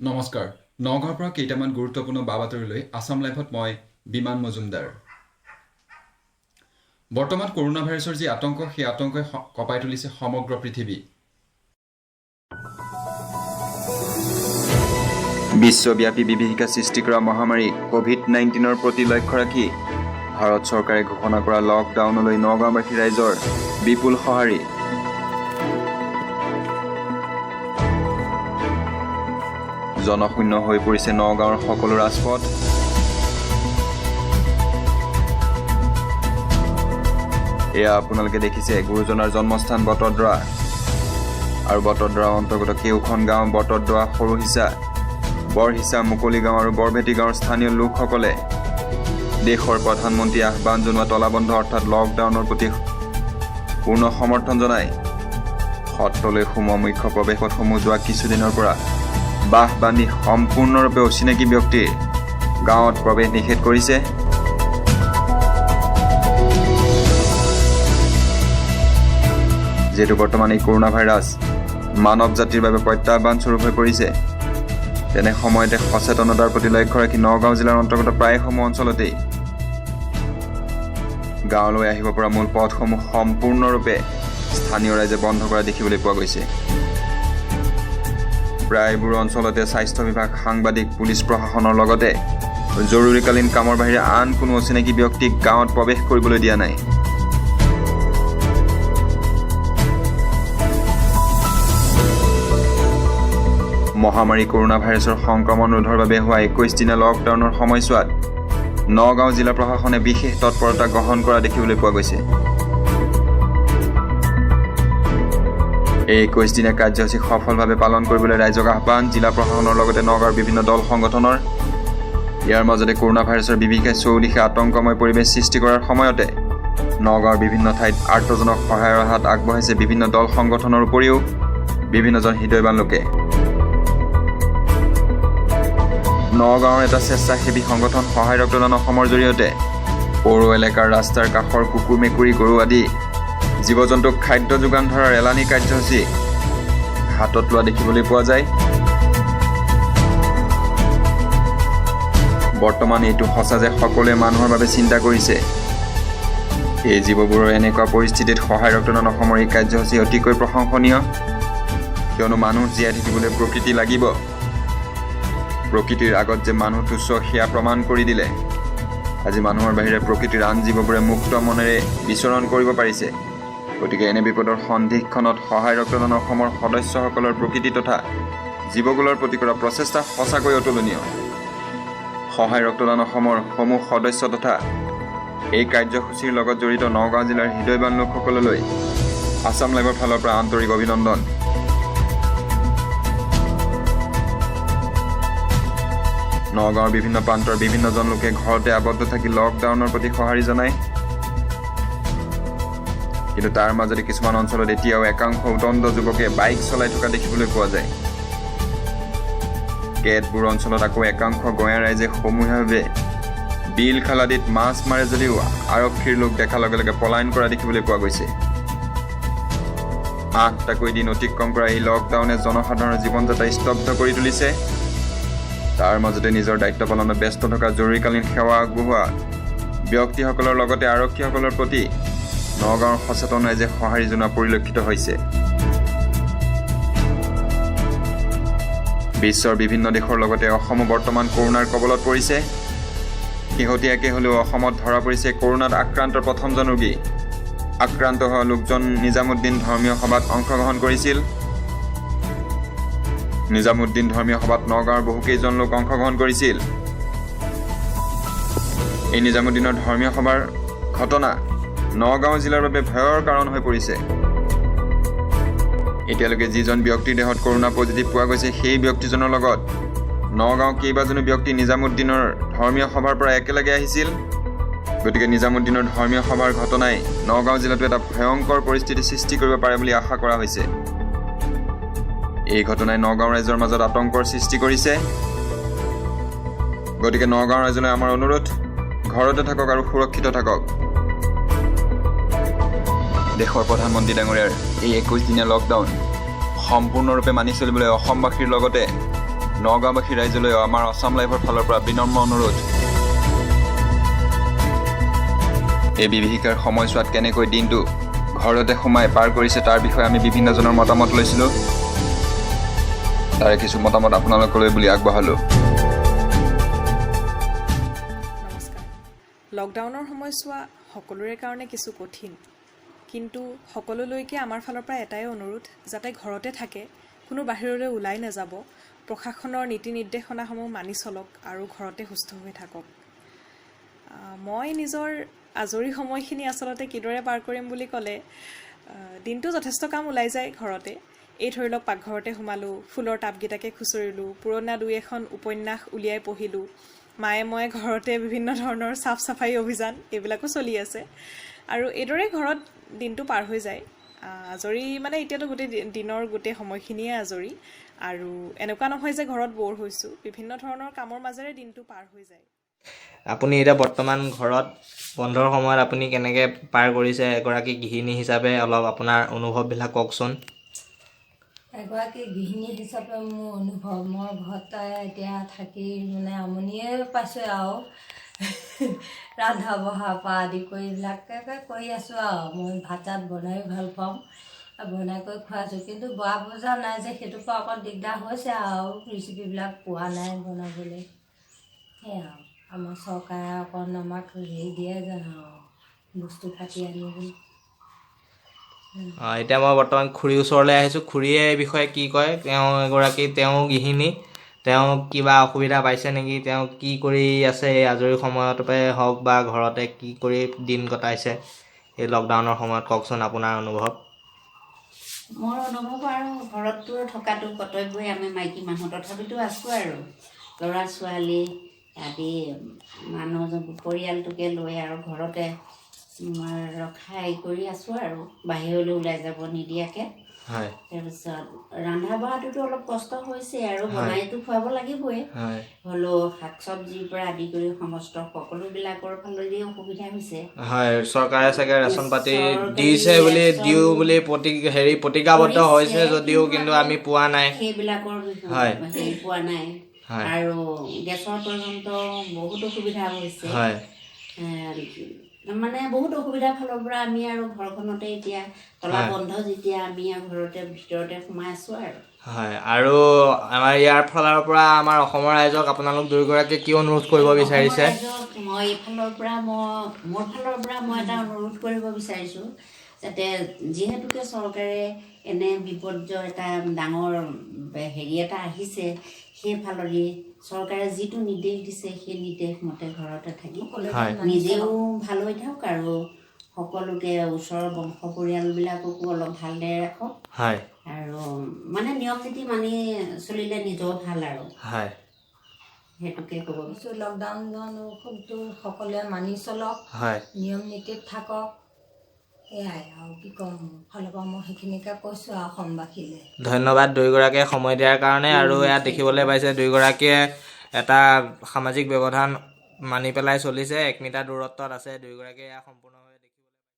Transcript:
নমস্কাৰ নগাঁৱৰ পৰা কেইটামান গুৰুত্বপূৰ্ণ বাতৰিলৈ আসাম লাইভত মই বিমান মজুমদাৰ। বৰ্তমান কৰোনা ভাইৰাছৰ যি আতংক সেই আতংকই কঁপাই তুলিছে সমগ্ৰ পৃথিৱী। বিশ্বব্যাপী বিভীষিকা সৃষ্টি কৰা মহামাৰী কোভিড-19ৰ প্ৰতি লক্ষ্য ৰাখি ভাৰত চৰকাৰে ঘোষণা কৰা লকডাউনলৈ নগাঁওবাসী ৰাইজৰ বিপুল সঁহাৰি। জনশূন্য হৈ পৰিছে নগাঁৱৰ সকলো ৰাজপথ। এয়া আপোনালোকে দেখিছে গুৰুজনাৰ জন্মস্থান বটদ্ৰৱা আৰু বটদ্ৰৱা অন্তৰ্গত কেওখন গাঁও বটদ্ৰৱা, সৰুহিচা, বৰহিচা, মুকলি গাঁও আৰু বৰভেটি গাঁৱৰ স্থানীয় লোকসকলে দেশৰ প্ৰধানমন্ত্ৰী আহ্বান জনোৱা তলাবন্ধ অৰ্থাৎ লকডাউনৰ প্ৰতি পূৰ্ণ সমৰ্থন জনাই সত্ৰলৈ সোমোৱা মুখ্য প্ৰৱেশপথসমূহ যোৱা কিছুদিনৰ পৰা বাহ বান্ধি সম্পূৰ্ণৰূপে অচিনাকি ব্যক্তিৰ গাঁৱত প্ৰৱেশ নিষেধ কৰিছে। যিহেতু বৰ্তমান এই কৰোনা ভাইৰাছ মানৱ জাতিৰ বাবে প্ৰত্যাহ্বান স্বৰূপ হৈ পৰিছে, তেনে সময়তে সচেতনতাৰ প্ৰতি লক্ষ্য ৰাখি নগাঁও জিলাৰ অন্তৰ্গত প্ৰায়সমূহ অঞ্চলতেই গাঁৱলৈ আহিব পৰা মূল পথসমূহ সম্পূৰ্ণৰূপে স্থানীয় ৰাইজে বন্ধ কৰা দেখিবলৈ পোৱা গৈছে। প্ৰায়বোৰ অঞ্চলতে স্বাস্থ্য বিভাগ, সাংবাদিক, পুলিচ প্ৰশাসনৰ লগতে জৰুৰীকালীন কামৰ বাহিৰে আন কোনো অচিনাকি ব্যক্তিক গাঁৱত প্ৰৱেশ কৰিবলৈ দিয়া নাই। মহামাৰী কৰোনা ভাইৰাছৰ সংক্ৰমণ ৰোধৰ বাবে হোৱা 21 দিনীয়া লকডাউনৰ সময়ছোৱাত নগাঁও জিলা প্ৰশাসনে বিশেষ তৎপৰতা গ্ৰহণ কৰা দেখিবলৈ পোৱা গৈছে। এই 21 দিনীয়া কাৰ্যসূচী সফলভাৱে পালন কৰিবলৈ ৰাইজক আহ্বান জিলা প্ৰশাসনৰ লগতে নগাঁৱৰ বিভিন্ন দল সংগঠনৰ। ইয়াৰ মাজতে কৰোনা ভাইৰাছৰ বিভীষিকাই চৌদিশে আতংকময় পৰিৱেশ সৃষ্টি কৰাৰ সময়তে নগাঁৱৰ বিভিন্ন ঠাইত আৰ্তজনক সহায়ৰ হাত আগবঢ়াইছে বিভিন্ন দল সংগঠনৰ উপৰিও বিভিন্নজন হৃদয়বান লোকে। নগাঁৱৰ এটা স্বেচ্ছাসেৱী সংগঠন সহায় ৰক্তদান অসমৰ জৰিয়তে পৌৰ এলেকাৰ ৰাস্তাৰ কাষৰ কুকুৰ, মেকুৰী, গৰু আদি জীৱ জন্তুক খাদ্য যোগান ধৰাৰ এলানি কাৰ্যসূচী হাতত লোৱা দেখিবলৈ পোৱা যায়। বৰ্তমান এইটো সঁচা যে সকলোৱে মানুহৰ বাবে চিন্তা কৰিছে। এই জীৱবোৰৰ এনেকুৱা পৰিস্থিতিত সহায় ৰক্তদান অসমৰ এই কাৰ্যসূচী অতিকৈ প্ৰশংসনীয়, কিয়নো মানুহ জীয়াই থাকিবলৈ প্ৰকৃতি লাগিব। প্ৰকৃতিৰ আগত যে মানুহ তুচ্ছ সেয়া প্ৰমাণ কৰি দিলে আজি মানুহৰ বাহিৰে প্ৰকৃতিৰ আন জীৱবোৰে মুক্ত মনেৰে বিচৰণ কৰিব পাৰিছে। গতিকে এনে বিপদৰ সন্ধিক্ষণত সহায় ৰক্তদান অসমৰ সদস্যসকলৰ প্ৰকৃতি তথা জীৱকুলৰ প্ৰতি কৰা প্ৰচেষ্টা সঁচাকৈ অতুলনীয়। সহায় ৰক্তদান অসমৰ সমূহ সদস্য তথা এই কাৰ্যসূচীৰ লগত জড়িত নগাঁও জিলাৰ হৃদয়বান লোকসকললৈ আসাম লাইভৰ ফালৰ পৰা আন্তৰিক অভিনন্দন। নগাঁৱৰ বিভিন্ন প্ৰান্তৰ বিভিন্নজন লোকে ঘৰতে আবদ্ধ থাকি লকডাউনৰ প্ৰতি সঁহাৰি জনায়। কিন্তু তাৰ মাজতে কিছুমান অঞ্চলত এতিয়াও একাংশ উদণ্ড যুৱকে বাইক চলাই থকা দেখিবলৈ পোৱা যায়। কেতবোৰ অঞ্চলত আকৌ একাংশ গঞা ৰাইজে সমূহীয়াভাৱে বিল খাল আদিত মাছ মাৰে যদিও আৰক্ষীৰ লোক দেখাৰ লগে লগে পলায়ন কৰা দেখিবলৈ পোৱা গৈছে। 8টাকৈ দিন অতিক্ৰম কৰা এই লকডাউনে জনসাধাৰণৰ জীৱন যাত্ৰা স্তব্ধ কৰি তুলিছে। তাৰ মাজতে নিজৰ দায়িত্ব পালনত ব্যস্ত থকা জৰুৰীকালীন সেৱা আগবঢ়োৱা ব্যক্তিসকলৰ লগতে আৰক্ষীসকলৰ প্ৰতি নগাঁৱৰ সচেতন ৰাইজে সঁহাৰি জনোৱা পৰিলক্ষিত হৈছে। বিশ্বৰ বিভিন্ন দেশৰ লগতে অসমো বৰ্তমান কৰোনাৰ কবলত পৰিছে। শেহতীয়াকৈ হ'লেও অসমত ধৰা পৰিছে কৰোনাত আক্ৰান্তৰ প্ৰথমজন ৰোগী। আক্ৰান্ত হোৱা লোকজন নিজামুদ্দিন ধৰ্মীয় সভাত অংশগ্ৰহণ কৰিছিল। নিজামুদ্দিন ধৰ্মীয় সভাত নগাঁৱৰ বহুকেইজন লোক অংশগ্ৰহণ কৰিছিল। এই নিজামুদ্দিনৰ ধৰ্মীয় সভাৰ ঘটনা নগাঁও জিলাৰ বাবে ভয়ৰ কাৰণ হৈ পৰিছে। এতিয়ালৈকে যিজন ব্যক্তিৰ দেহত কৰোনা পজিটিভ পোৱা গৈছে সেই ব্যক্তিজনৰ লগত নগাঁও কেইবাজনো ব্যক্তি নিজামুদ্দিনৰ ধৰ্মীয় সভাৰ পৰা একেলগে আহিছিল। গতিকে নিজামুদ্দিনৰ ধৰ্মীয় সভাৰ ঘটনাই নগাঁও জিলাতো এটা ভয়ংকৰ পৰিস্থিতি সৃষ্টি কৰিব পাৰে বুলি আশা কৰা হৈছে। এই ঘটনাই নগাঁও ৰাইজৰ মাজত আতংকৰ সৃষ্টি কৰিছে। গতিকে নগাঁও ৰাইজলৈ আমাৰ অনুৰোধ, ঘৰতে থাকক আৰু সুৰক্ষিত থাকক। দেশৰ প্ৰধানমন্ত্ৰী ডাঙৰীয়াৰ এই 21 দিনীয়া লকডাউন সম্পূৰ্ণৰূপে মানি চলিবলৈ অসমবাসীৰ লগতে নগাঁওবাসী ৰাইজলৈ আমাৰ আছাম লাইভৰ ফালৰ পৰা বিনম্ৰ অনুৰোধ। এই বিভীষিকাৰ সময়ছোৱাত কেনেকৈ দিনটো ঘৰতে সোমাই পাৰ কৰিছে তাৰ বিষয়ে আমি বিভিন্নজনৰ মতামত লৈছিলোঁ। তাৰে কিছু মতামত আপোনালোকলৈ বুলি আগবঢ়ালোঁ। নমস্কাৰ। লকডাউনৰ সময়ছোৱা সকলোৰে কাৰণে কিছু কঠিন, কিন্তু সকলোলৈকে আমাৰ ফালৰ পৰা এটাই অনুৰোধ, যাতে ঘৰতে থাকে, কোনো বাহিৰলৈ ওলাই নাযাব, প্ৰশাসনৰ নীতি নিৰ্দেশনাসমূহ মানি চলক আৰু ঘৰতে সুস্থ হৈ থাকক। মই নিজৰ আজৰি সময়খিনি আচলতে কিদৰে পাৰ কৰিম বুলি ক'লে, দিনটো যথেষ্ট কাম ওলাই যায় ঘৰতে। এই ধৰি লওক পাকঘৰতে সোমালোঁ, ফুলৰ টাবকেইটাকে খুচৰিলোঁ, পুৰণা দুই এখন উপন্যাস উলিয়াই পঢ়িলোঁ, মায়ে মই ঘৰতে বিভিন্ন ধৰণৰ চাফ চাফাই অভিযান এইবিলাকো চলি আছে। আৰু এইদৰে ঘৰত দিনটো পাৰ হৈ যায়। আজৰি মানে এতিয়াতো গোটেই দিনৰ গোটেই সময়খিনিয়ে আজৰি, আৰু এনেকুৱা নহয় যে ঘৰত ব'ৰ হৈছোঁ, বিভিন্ন ধৰণৰ কামৰ মাজেৰে দিনটো পাৰ হৈ যায়। আপুনি এতিয়া বৰ্তমান ঘৰত বন্ধৰ সময়ত আপুনি কেনেকৈ পাৰ কৰিছে, এগৰাকী গৃহিণী হিচাপে অলপ আপোনাৰ অনুভৱবিলাক কওকচোন। এগৰাকী গৃহিণী হিচাপে মোৰ অনুভৱ, মই ঘৰত এতিয়া থাকি মানে আমনিয়ে পাইছোঁ আৰু ৰন্ধা বঢ়াৰ পৰা আদি কৰি এইবিলাকে কৰি আছোঁ আৰু। মই ভাত চাত বনায়ো ভাল পাওঁ, বনাই কৰি খুৱাইছোঁ, কিন্তু বোৱা বজা নাই যে সেইটোৰ পৰা অকণ দিগদাৰ হৈছে আৰু, ৰেচিপিবিলাক পোৱা নাই বনাবলৈ। সেয়াই আৰু আমাৰ চৰকাৰে অকণ আমাক হেৰি দিয়ে জানো বস্তু পাতি আনিবলৈ। এতিয়া মই বৰ্তমান খুৰীৰ ওচৰলৈ আহিছোঁ। খুৰীয়ে এই বিষয়ে কি কয়? তেওঁ গৃহিণী, তেওঁ কিবা অসুবিধা পাইছে নেকি? তেওঁ কি কৰি আছে এই আজৰি সময়তে হওক বা ঘৰতে কি কৰি দিন কটাইছে এই লকডাউনৰ সময়ত, কওকচোন আপোনাৰ অনুভৱ। মোৰ অনুভৱ আৰু ঘৰততো থকাটো কৰ্তব্যই, আমি মাইকী মানুহ, তথাপিতো আছোঁ আৰু ল'ৰা ছোৱালী আদি মানুহজন পৰিয়ালটোকে লৈ আৰু ঘৰতে ৰখাই কৰি আছোঁ আৰু, বাহিৰলৈ ওলাই যাব নিদিয়াকৈ। হয়। তাৰপিছত ৰন্ধা বঢ়াটোতো অলপ কষ্ট হৈছে আৰু, বনাইতো খুৱাব লাগিবই, হ'লেও শাক চব্জিৰ পৰা আদি কৰি সমস্ত সকলোবিলাকৰ ফালেদি অসুবিধা হৈছে। হয়, চৰকাৰে চাগে ৰেচন পাতি দিওঁ বুলি প্ৰতিজ্ঞাবদ্ধ হৈছে যদিও কিন্তু আমি পোৱা নাই। সেইবিলাকৰ হেৰি পোৱা নাই। আৰু গেছৰ পৰ্যন্ত বহুত অসুবিধা হৈছে। মানে বহুত অসুবিধাৰ ফালৰ পৰা আমি আৰু ঘৰখনতে এতিয়া তলা বন্ধ যেতিয়া, আমি আৰু ঘৰতে ভিতৰতে সোমাই আছোঁ আৰু। হয়, আৰু আমাৰ ইয়াৰ ফালৰ পৰা আমাৰ অসমৰ ৰাইজক আপোনালোক দুয়োগৰাকীয়ে কি অনুৰোধ কৰিব বিচাৰিছে? মই মোৰ ফালৰ পৰা মই এটা অনুৰোধ কৰিব বিচাৰিছোঁ, যাতে যিহেতুকে চৰকাৰে এনে বিপৰ্যয় এটা ডাঙৰ হেৰি এটা আহিছে, সেইফালেদি চৰকাৰে যিটো নিৰ্দেশ দিছে সেই নিৰ্দেশ মতে ঘৰতে থাকি নিজেও ভাল হৈ থাকক আৰু সকলোকে ওচৰৰ বংশ পৰিয়ালবিলাককো অলপ ভালদৰে ৰাখক। আৰু মানে নিয়ম নীতি মানি চলিলে নিজেও ভাল আৰু। সেইটোকে ক'ব কৈছোঁ, লকডাউন খুবটো সকলোৱে মানি চলক, নিয়ম নীতিত থাকক। এয়াই আৰু কি ক'ম, ফালৰ পৰা মই সেইখিনিকে কৈছোঁ আৰু অসমবাসীলৈ। ধন্যবাদ দুয়োগৰাকীয়ে সময় দিয়াৰ কাৰণে। আৰু ইয়াত দেখিবলৈ পাইছে দুয়োগৰাকীয়ে এটা সামাজিক ব্যৱধান মানি পেলাই চলিছে, 1 মিটাৰ দূৰত্বত আছে দুয়োগৰাকীয়ে। সম্পূৰ্ণ